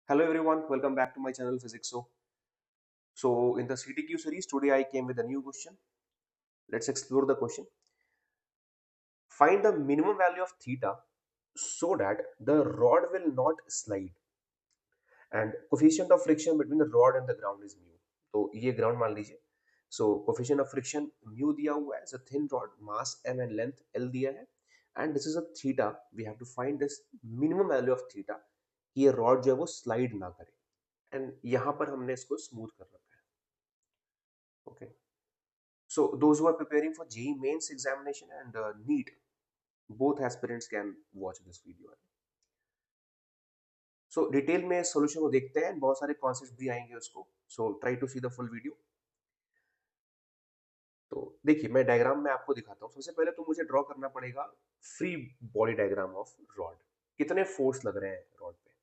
Hello everyone, welcome back to my channel Physics. So in the CTQ series, today I came with a new question. Let's explore the question. Find the minimum value of theta so that the rod will not slide and coefficient of friction between the rod and the ground is mu. तो ये ground मान लीजिए. So coefficient of friction mu दिया हुआ है, it's a thin rod, mass m and length l दिया है, and this is a theta. We have to find this minimum value of theta कि ये rod जो है वो slide ना करे. And यहाँ पर हमने इसको smooth कर रखा है. Okay. So those who are preparing for JEE mains examination and NEET, both aspirants can watch this video. So detail में सॉल्यूशन को देखते हैं, बहुत सारे कॉन्सेप्ट भी आएंगे उसको. So try to see the full video. तो देखिए मैं डायग्राम में आपको दिखाता हूँ. सबसे पहले तो मुझे ड्रॉ करना पड़ेगा free body diagram of rod. कितने फोर्स लग रहे हैं रॉड पे.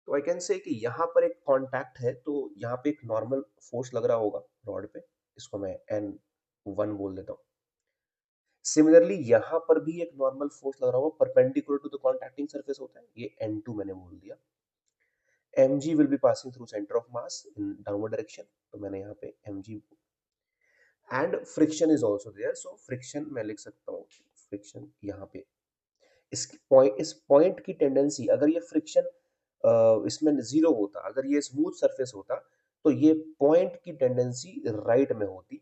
तो आई कैन से कि यहाँ पर एक कॉन्टैक्ट है, तो यहाँ पे एक नॉर्मल फोर्स लग रहा होगा रॉड पे. इसको मैं N1 बोल देता हूँ. सिमिलरली यहाँ पर भी एक नॉर्मल फोर्स लग रहा होगा perpendicular to the contacting surface होता है, ये N2 मैंने बोल दिया. mg will be passing through centre of mass in downward direction, तो मैंने यहाँ पे mg. And friction is also there, so friction मैं लिख सकता हूँ. फ्रिक्शन यहाँ पे इस पॉइंट की टेंडेंसी, अगर ये फ्रिक्शन इसमें जीरो होता, अगर ये स्मूथ सरफेस होता, तो ये पॉइंट की टेंडेंसी राइट में होती.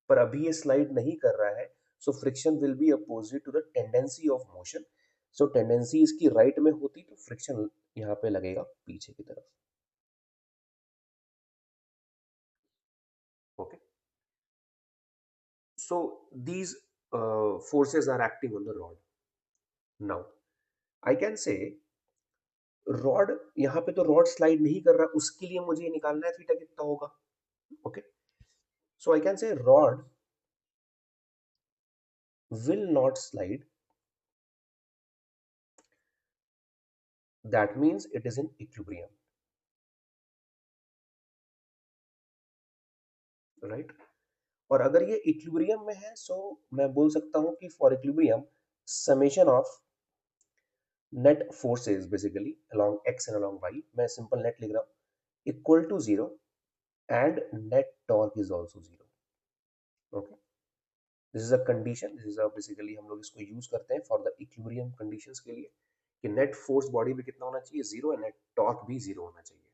पर अभी ये स्लाइड नहीं कर रहा है, so friction will be opposite to the tendency of motion. So tendency इसकी राइट में होती, तो फ्रिक्शन यहाँ पे लगेगा पीछे की तरफ. Okay. So these forces are acting on the rod. Now I can say rod, यहाँ पे तो रॉड स्लाइड नहीं कर रहा, उसके लिए मुझे ये निकालना है थीटा कितना होगा. Okay. So I can say rod will not slide, that means it is in equilibrium, right? और अगर ये इक्विलिब्रियम में है, सो मैं बोल सकता हूं कि for equilibrium summation of net forces basically along x and along y, मैं सिंपल नेट लिख रहा हूं, equal to zero and net torque is also zero. Okay. This is a condition, this is a basically हम लोग इसको use करते हैं for the equilibrium conditions के लिए कि नेट फोर्स बॉडी में कितना होना चाहिए, जीरो, एंड नेट टॉर्क भी जीरो होना चाहिए.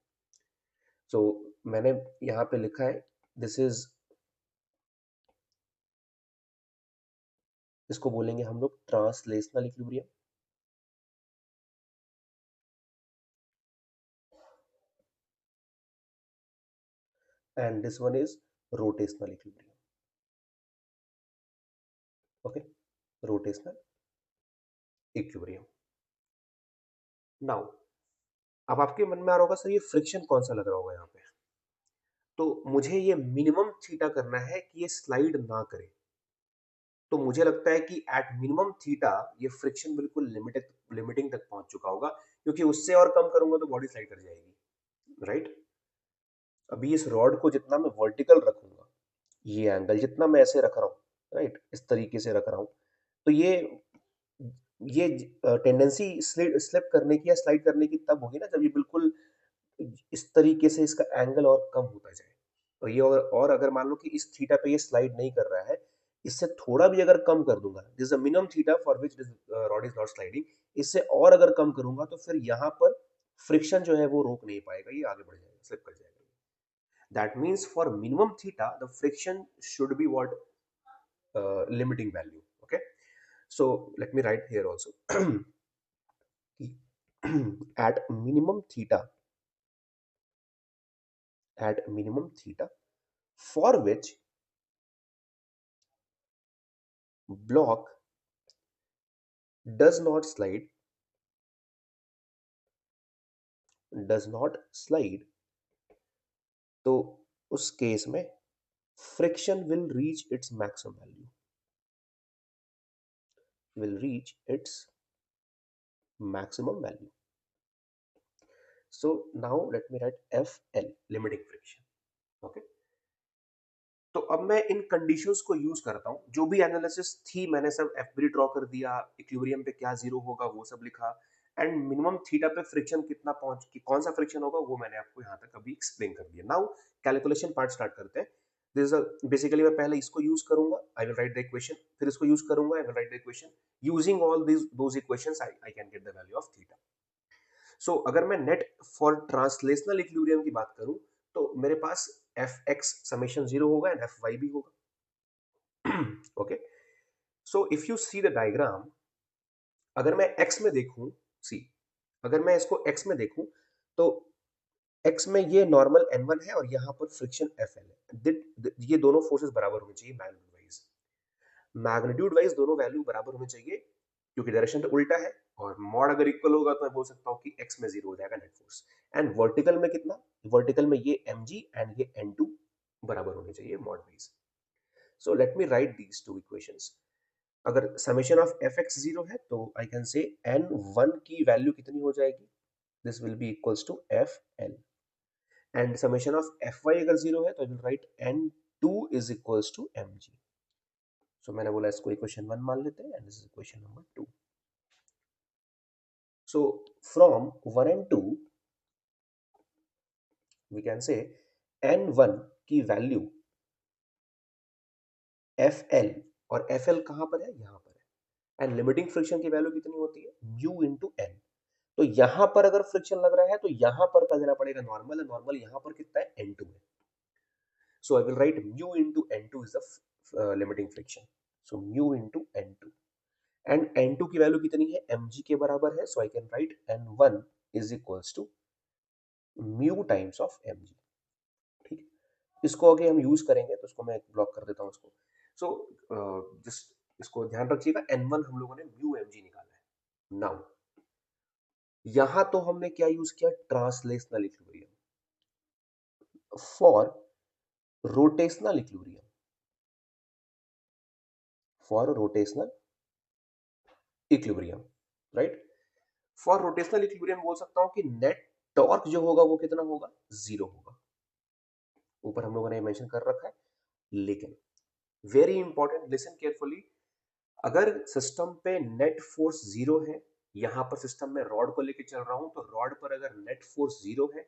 सो मैंने यहाँ पे लिखा है, दिस इज, इसको बोलेंगे हम लोग translational equilibrium. And this one is rotational equilibrium. Okay. Rotational equilibrium. Now अब आपके मन में आ रहा होगा, सर ये फ्रिक्शन कौन सा लग रहा होगा यहाँ पे. तो मुझे ये मिनिमम थीटा करना है कि ये स्लाइड ना करे. तो मुझे लगता है कि एट मिनिमम थीटा ये फ्रिक्शन बिल्कुल लिमिटिंग तक पहुंच चुका होगा, क्योंकि उससे और कम करूंगा तो बॉडी स्लाइड कर जाएगी, राइट. अभी इस रॉड को जितना मैं वर्टिकल रखूंगा, ये एंगल जितना मैं ऐसे रख रहा हूँ, राइट, इस तरीके से रख रहा हूँ, तो ये टेंडेंसी स्लिप करने की या स्लाइड करने की तब होगी ना, जब ये बिल्कुल इस तरीके से इसका एंगल और कम होता जाए. तो ये और अगर मान लो कि इस थीटा पे ये स्लाइड नहीं कर रहा है, इससे थोड़ा भी अगर कम कर दूंगा, this is minimum theta for which rod is not sliding, इससे और अगर कम करूंगा तो फिर यहाँ पर फ्रिक्शन जो है वो रोक नहीं पाएगा, ये आगे बढ़ जाएगा, स्लिप कर जाएगा. That means for minimum theta, the friction should be what, limiting value. Okay. So let me write here also. at minimum theta, at minimum theta, for which block does not slide, does not slide, तो उस case में friction will reach its maximum value, will reach its maximum value. So now let me write FL, limiting friction. Okay. तो अब मैं इन conditions को use करता हूँ, जो भी एनालिसिस थी मैंने सब एफबी ड्रॉ कर दिया, इक्विलिब्रियम पे क्या जीरो होगा वो सब लिखा, एंड मिनिमम थीटा पे फ्रिक्शन कितना पहुंच कि कौन सा फ्रिक्शन होगा वो मैंने आपको यहाँ तक अभी एक्सप्लेन कर दिया। नाउ कैलकुलेशन पार्ट स्टार्ट करते हैं। दिस इज बेसिकली मैं पहले इसको यूज करूंगा, I will write the equation, फिर इसको यूज करूंगा, I will write the equation. Using all this those equations I can get the value of theta. So अगर मैं नेट फॉर ट्रांसलेशनल इक्विलिब्रियम की बात करूं तो मेरे पास एफ एक्स समेशन जीरो होगा एंड एफ वाई भी होगा। Okay, so if you see the diagram, अगर मैं x में देखूं, सी अगर मैं इसको x में देखूं तो x में ये नॉर्मल n1 है और यहाँ पर फ्रिक्शन fl है। ये दोनों फोर्सेस बराबर होने चाहिए मैग्नीट्यूड वाइज। मैग्नीट्यूड वाइज दोनों वैल्यू बराबर होने चाहिए क्योंकि डायरेक्शन तो उल्टा है, और मॉड अगर इक्वल होगा तो मैं बोल सकता हूँ कि x में जीरो हो जाएगा नेट फोर्स। एंड वर्टिकल में कितना, वर्टिकल में ये mg एंड ये n2 बराबर होने चाहिए mod wise. So let me write these two equations. अगर summation of f x zero है तो I can say N one की वैल्यू कितनी हो जाएगी, this will be equals to f l. And summation of f y अगर zero है तो I will write n two is equals to m g. So मैंने बोला इसको इक्वेशन वन मान लेते हैं and this is equation number two. So from one and two we can say N one की वैल्यू एफ एल, और F L कहां पर है, यहां पर है। एंड लिमिटिंग फ्रिक्शन की वैल्यू कितनी होती है, म्यू इंटू एन। तो यहां पर अगर फ्रिक्शन लग रहा है तो यहां पर कर देना पड़ेगा नॉर्मल, नॉर्मल यहां पर कितना है, n2 है। So I will write mu into n2 is the limiting friction. So mu into n2 and n2 की वैल्यू कितनी है, mg के बराबर है। So I can write n1 is equals to mu times of mg। ठीक है, इसको आगे हम यूज करेंगे तो इसको मैं ब्लॉक कर देता हूं इसको। सो जस्ट इसको ध्यान रखिएगा, n1 हम लोगों ने mu mg निकाला है। नाउ यहां तो हमने क्या यूज किया, translational equilibrium. For rotational equilibrium, for rotational equilibrium, right. For rotational equilibrium बोल सकता हूं कि नेट टॉर्क जो होगा वो कितना होगा, जीरो होगा। ऊपर हम लोगों ने मेंशन कर रखा है, लेकिन वेरी इंपॉर्टेंट, लिसन केयरफुली। अगर सिस्टम पे नेट फोर्स जीरो है, यहां पर सिस्टम में रॉड को लेके चल रहा हूं, तो रॉड पर अगर नेट फोर्स जीरो है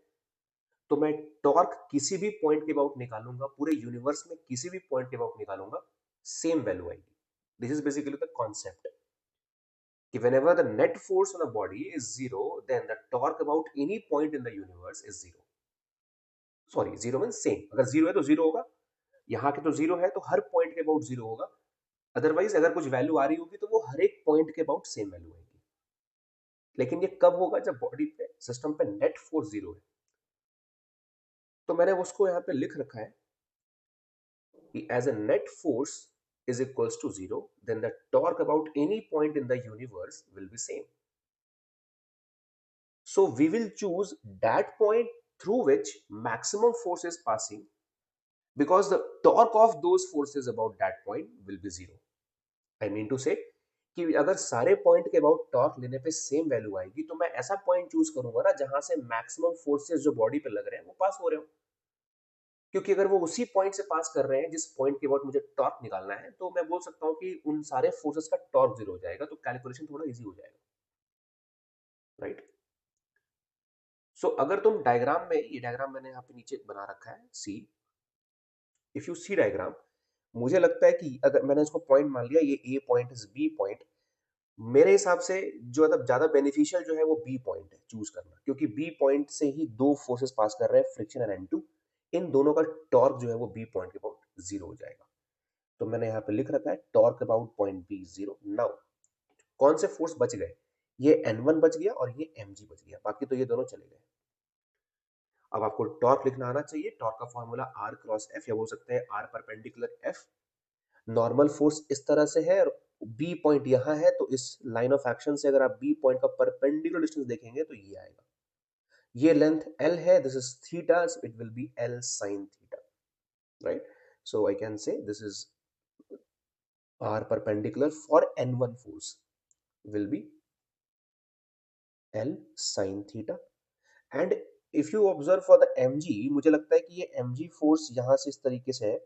तो मैं टॉर्क किसी भी पॉइंट के अबाउट निकालूंगा, पूरे यूनिवर्स में किसी भी पॉइंट के अबाउट निकालूंगा, सेम वैल्यू आएगी। This is basically the concept कि whenever the net force on a body is zero, then the torque about any point in the universe is zero. Sorry, zero mean same. अगर zero है तो zero होगा, यहाँ के तो zero है तो हर पॉइंट के अबाउट जीरो होगा। अदरवाइज अगर कुछ वैल्यू आ रही होगी तो वो हर एक पॉइंट के अबाउट सेम वैल्यू आएगी। लेकिन ये कब होगा, जब बॉडी पे सिस्टम पे नेट फोर्स जीरो है। तो मैंने उसको यहाँ पे लिख रखा है कि as a net force is equals to zero, then the torque about any point in the universe will be same. So we will choose that point through which maximum force is passing, because the torque of those forces about that point will be zero. I mean to say कि अगर सारे point के about torque लेने पे same value आएगी तो मैं ऐसा पॉइंट चूज करूंगा ना जहां से मैक्सिमम फोर्सेस जो बॉडी पे लग रहे हैं वो पास हो रहे हो। क्योंकि अगर वो उसी पॉइंट से पास कर रहे हैं जिस पॉइंट के अबाउट मुझे टॉर्क निकालना है, तो मैं बोल सकता हूँ कि उन सारे फोर्सेस का टॉर्क जीरो हो जाएगा, तो कैलकुलेशन थोड़ा इजी हो जाएगा, राइट। सो अगर तुम डायग्राम में, ये डायग्राम मैंने यहाँ पे नीचे बना रखा है, see if you see diagram, मुझे लगता है कि अगर मैंने इसको पॉइंट मान लिया, ये ए पॉइंट इज बी पॉइंट, मेरे हिसाब से जो ज्यादा बेनिफिशियल जो है वो बी पॉइंट है चूज करना, क्योंकि बी पॉइंट से ही दो फोर्सेस पास कर रहे हैं, फ्रिक्शन एंड n2। इन दोनों का टॉर्क जो है वो बी पॉइंट के अबाउट जीरो हो जाएगा। तो मैंने यहाँ पे लिख रखा है torque about point B zero. Now कौन से फोर्स बच गए, ये n1 बच गया और ये mg बच गया, बाकी तो ये दोनों चले गए। अब आपको टॉर्क लिखना आना चाहिए। टॉर्क का फॉर्मूला r क्रॉस f, या बोल सकते हैं r perpendicular f। Normal force इस तरह से है और बी पॉइंट यहाँ है, तो इस लाइन ऑफ एक्शन से अगर आप बी पॉइंट का परपेंडिकुलर डिस्टेंस देखेंगे तो ये आएगा। ये लेंथ l है, this is theta, so it will B l sin theta, right. So I can से this is r perpendicular for n1 force will be l sin theta। And if you observe for the mg, मुझे लगता है कि ये mg force यहां से इस तरीके से है,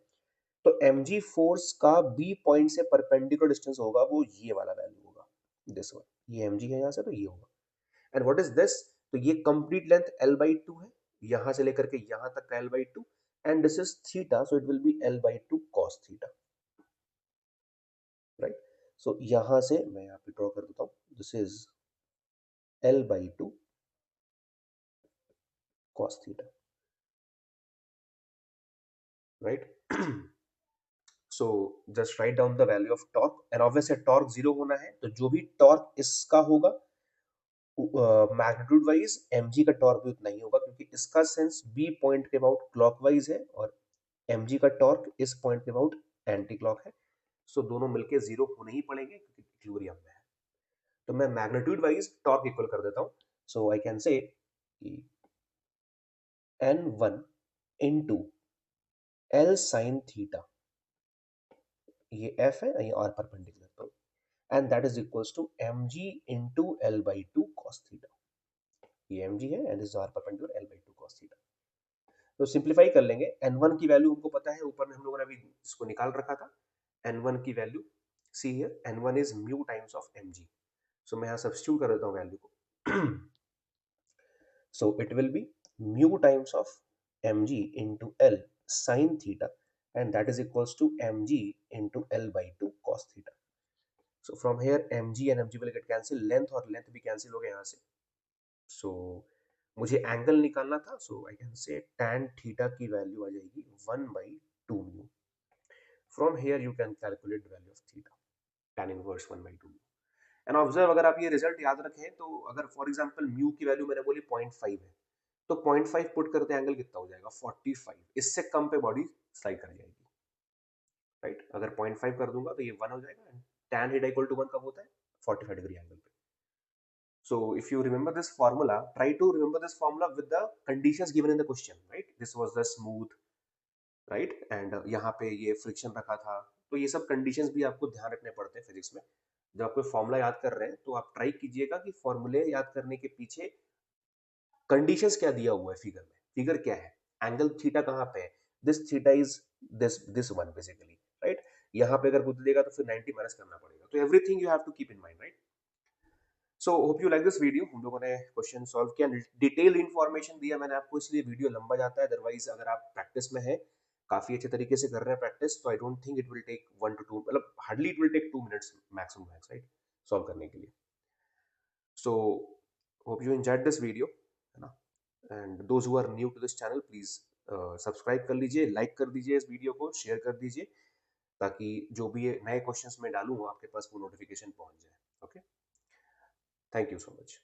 तो mg फोर्स का b पॉइंट से परपेंडिकुलर डिस्टेंस होगा वो ये वाला वैल्यू होगा, दिस वन। ये mg है यहां से, तो ये होगा। एंड व्हाट इज दिस, तो ये कंप्लीट लेंथ l/2 है, यहां से लेकर के यहां तक का l/2, and this is theta, so it will be l/2 cos theta, right. So यहां से मैं यहां पे ड्रॉ कर देता हूं, this is l/2 cos theta, right. So just write down the value of torque, and obviously torque zero होना है, तो जो भी टॉर्क इसका होगा मैग्नीट्यूड वाइज mg का टॉर्क भी उतना ही होगा, क्योंकि इसका सेंस b पॉइंट के अबाउट क्लॉकवाइज है और mg का टॉर्क इस पॉइंट के अबाउट एंटी क्लॉक है। सो दोनों मिलके जीरो होने ही पड़ेंगे क्योंकि इक्विलिब्रियम में है। तो मैं मैग्नीट्यूड वाइज टॉर्क इक्वल कर देता हूं, सो आई कैन से n1 into l sin theta, ये f है, ये r परपेंडिकुलर, तो and that is equals to mg into l/2 cos theta, ये mg है and is r perpendicular l/2 cos theta. तो सिंप्लीफाई कर लेंगे, n1 की वैल्यू हमको पता है, ऊपर में हम लोगों ने अभी इसको निकाल रखा था, n1 की value see here, n1 is mu times of mg, सो मैं यहाँ सब्स्टिट्यूट कर देता हूँ वैल्यू को। सो it will B mu times of mg into l sin theta, and that is equals to mg into l/2 cos theta. So from here mg and mg will get cancel, length और length भी cancel हो गए यहाँ से। So मुझे angle निकालना था, so I can say tan theta की वैल्यू आ जाएगी 1/2 mu. From here you can calculate the value of theta, tan inverse 1/2 mu. And observe, अगर आप ये रिजल्ट याद रखें तो अगर फॉर एग्जांपल म्यू की वैल्यू मैंने बोली 0.5 है, तो 0.5 पुट करते एंगल कितना हो जाएगा 45, इससे कम पे बॉडी स्लाइड कर जाएगी, राइट। अगर 0.5 कर दूंगा तो ये 1 हो जाएगा, and tan theta equal to 1 कब होता है 45 डिग्री एंगल पे। So if you remember this formula, try to remember this formula with the conditions given in the question, right? This was the smooth, right? And यहाँ पे ये friction रखा था, तो ये सब कंडीशंस भी आपको ध्यान रखने पड़ते हैं फिजिक्स में। जब आप कोई फॉर्मूला याद कर रहे हैं तो आप ट्राई कीजिएगा कि फॉर्मूले याद करने के पीछे कंडीशंस क्या दिया हुआ है फिगर में, फिगर क्या है, एंगल थीटा कहाँ पे है, this theta is this one basically, right. यहाँ पे अगर कुछ देगा तो फिर 90 माइनस करना पड़ेगा, तो everything you have to keep in mind, right. So hope you like this video, हम लोगों ने क्वेश्चन सॉल्व किया, डिटेल इन्फॉर्मेशन दिया मैंने आपको, इसलिए वीडियो लंबा जाता है, अदरवाइज अगर आप प्रैक्टिस में है, काफी अच्छे तरीके से कर रहे हैं प्रैक्टिस, तो I don't think it will take 1 to 2, मतलब hardly it will take 2 minutes maximum max, right, solve करने के लिए। So hope you enjoyed this video, है ना, and those who are new to this channel please subscribe कर लीजिए, like कर दीजिए इस वीडियो को, शेयर कर दीजिए, ताकि जो भी ये नए क्वेश्चंस मैं डालूं आपके पास वो नोटिफिकेशन पहुंच जाए। Okay, thank you so much.